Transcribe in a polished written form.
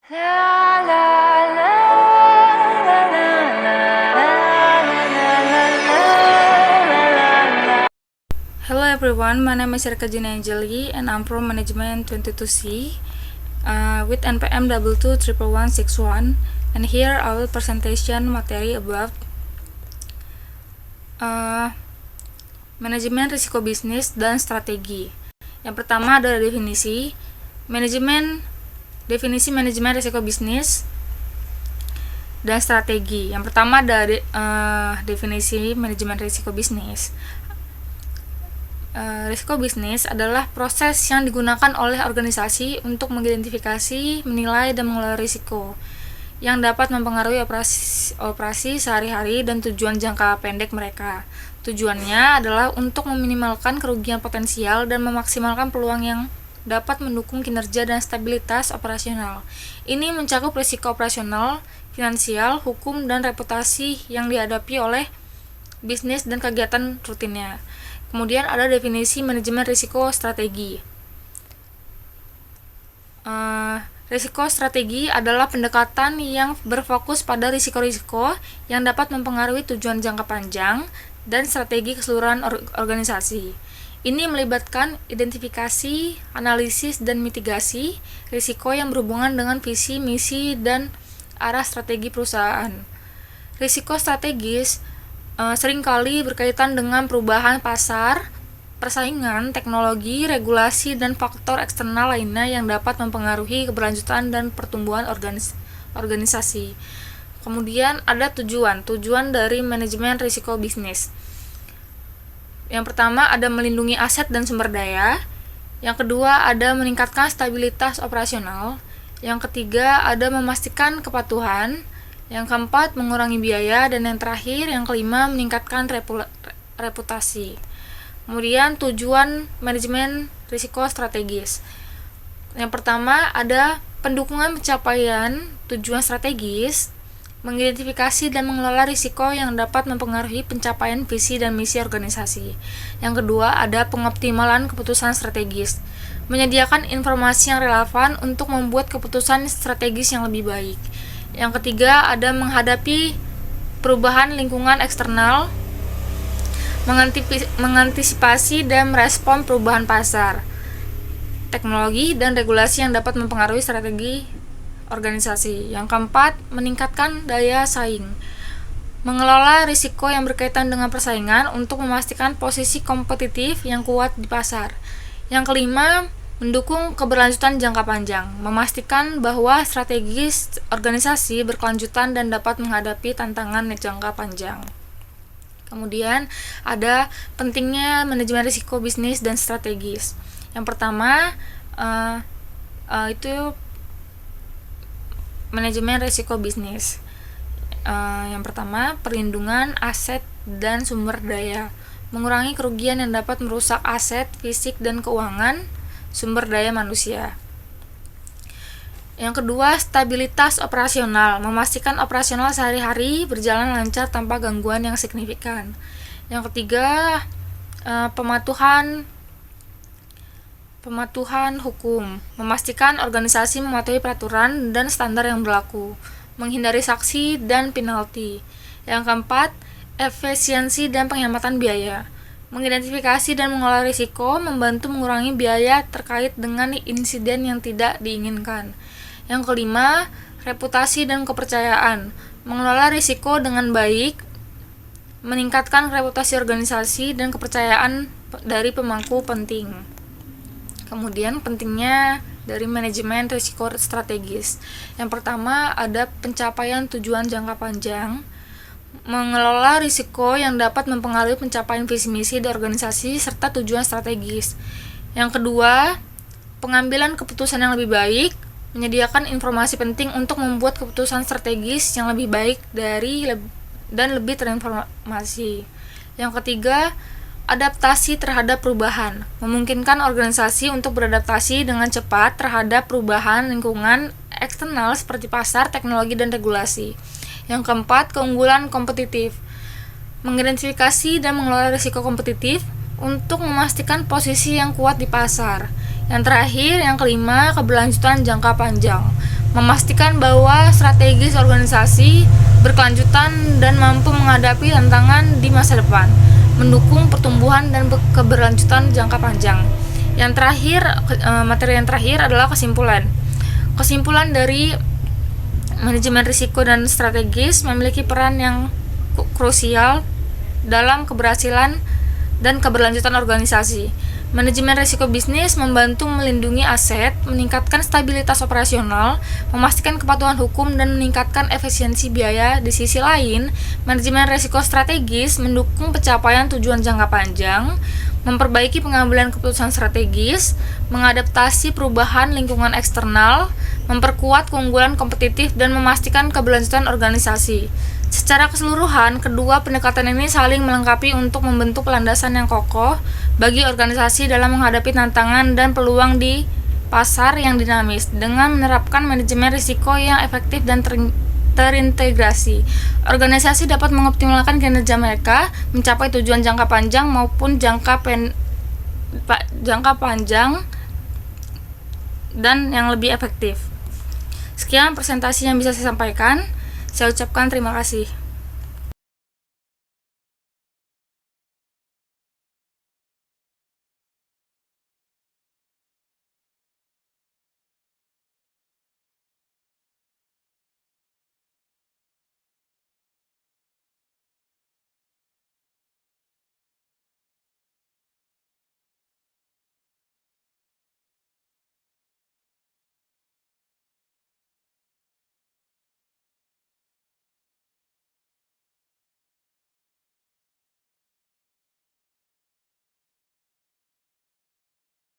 Hello everyone, my name is Erka Jina Angeli and I'm from Management 22C with NPM 221161, and here I will presentation materi about manajemen risiko bisnis dan strategi. Yang pertama adalah definisi manajemen risiko bisnis dan strategi. Yang pertama ada definisi manajemen risiko bisnis. Risiko bisnis adalah proses yang digunakan oleh organisasi untuk mengidentifikasi, menilai, dan mengelola risiko yang dapat mempengaruhi operasi sehari-hari dan tujuan jangka pendek mereka. Tujuannya adalah untuk meminimalkan kerugian potensial dan memaksimalkan peluang yang dapat mendukung kinerja dan stabilitas operasional. Ini mencakup risiko operasional, finansial, hukum, dan reputasi yang dihadapi oleh bisnis dan kegiatan rutinnya. Kemudian ada definisi manajemen risiko strategi. Risiko strategi adalah pendekatan yang berfokus pada risiko-risiko yang dapat mempengaruhi tujuan jangka panjang dan strategi keseluruhan organisasi. Ini melibatkan identifikasi, analisis, dan mitigasi risiko yang berhubungan dengan visi, misi, dan arah strategi perusahaan. Risiko strategis seringkali berkaitan dengan perubahan pasar, persaingan, teknologi, regulasi, dan faktor eksternal lainnya yang dapat mempengaruhi keberlanjutan dan pertumbuhan organisasi. Kemudian ada tujuan dari manajemen risiko bisnis. Yang pertama ada melindungi aset dan sumber daya. Yang kedua ada meningkatkan stabilitas operasional. Yang ketiga ada memastikan kepatuhan. Yang keempat mengurangi biaya, dan yang terakhir yang kelima meningkatkan reputasi. Kemudian tujuan manajemen risiko strategis. Yang pertama ada pendukungan pencapaian tujuan strategis, mengidentifikasi dan mengelola risiko yang dapat mempengaruhi pencapaian visi dan misi organisasi. Yang kedua ada pengoptimalan keputusan strategis, menyediakan informasi yang relevan untuk membuat keputusan strategis yang lebih baik. Yang ketiga ada menghadapi perubahan lingkungan eksternal, mengantisipasi dan merespon perubahan pasar, teknologi, dan regulasi yang dapat mempengaruhi strategi organisasi. Yang keempat, meningkatkan daya saing, mengelola risiko yang berkaitan dengan persaingan untuk memastikan posisi kompetitif yang kuat di pasar. Yang kelima, mendukung keberlanjutan jangka panjang, memastikan bahwa strategi organisasi berkelanjutan dan dapat menghadapi tantangan jangka panjang. Kemudian ada pentingnya manajemen risiko bisnis dan strategis. Yang pertama itu manajemen risiko bisnis. Yang pertama perlindungan aset dan sumber daya, mengurangi kerugian yang dapat merusak aset fisik dan keuangan sumber daya manusia. Yang kedua, stabilitas operasional, memastikan operasional sehari-hari berjalan lancar tanpa gangguan yang signifikan. Yang ketiga, pematuhan hukum, memastikan organisasi mematuhi peraturan dan standar yang berlaku, menghindari sanksi dan penalti. Yang keempat, efisiensi dan penghematan biaya, mengidentifikasi dan mengelola risiko, membantu mengurangi biaya terkait dengan insiden yang tidak diinginkan. Yang kelima, reputasi dan kepercayaan, mengelola risiko dengan baik, meningkatkan reputasi organisasi dan kepercayaan dari pemangku penting. Kemudian pentingnya dari manajemen risiko strategis. Yang pertama ada pencapaian tujuan jangka panjang, mengelola risiko yang dapat mempengaruhi pencapaian visi misi di organisasi serta tujuan strategis. Yang kedua, pengambilan keputusan yang lebih baik, menyediakan informasi penting untuk membuat keputusan strategis yang lebih baik dan lebih terinformasi. Yang ketiga, adaptasi terhadap perubahan, memungkinkan organisasi untuk beradaptasi dengan cepat terhadap perubahan lingkungan eksternal seperti pasar, teknologi, dan regulasi. Yang keempat, keunggulan kompetitif, mengidentifikasi dan mengelola risiko kompetitif untuk memastikan posisi yang kuat di pasar. Yang terakhir, yang kelima, keberlanjutan jangka panjang, memastikan bahwa strategis organisasi berkelanjutan dan mampu menghadapi tantangan di masa depan, mendukung pertumbuhan dan keberlanjutan jangka panjang. Yang terakhir, materi yang terakhir adalah kesimpulan. Kesimpulan dari manajemen risiko dan strategis memiliki peran yang krusial dalam keberhasilan dan keberlanjutan organisasi. Manajemen risiko bisnis membantu melindungi aset, meningkatkan stabilitas operasional, memastikan kepatuhan hukum, dan meningkatkan efisiensi biaya. Di sisi lain, manajemen risiko strategis mendukung pencapaian tujuan jangka panjang, memperbaiki pengambilan keputusan strategis, mengadaptasi perubahan lingkungan eksternal, memperkuat keunggulan kompetitif, dan memastikan keberlanjutan organisasi. Secara keseluruhan, kedua pendekatan ini saling melengkapi untuk membentuk landasan yang kokoh bagi organisasi dalam menghadapi tantangan dan peluang di pasar yang dinamis. Dengan menerapkan manajemen risiko yang efektif dan terintegrasi, organisasi dapat mengoptimalkan kinerja mereka, mencapai tujuan jangka panjang maupun jangka panjang dan yang lebih efektif. Sekian presentasi yang bisa saya sampaikan. Saya ucapkan terima kasih.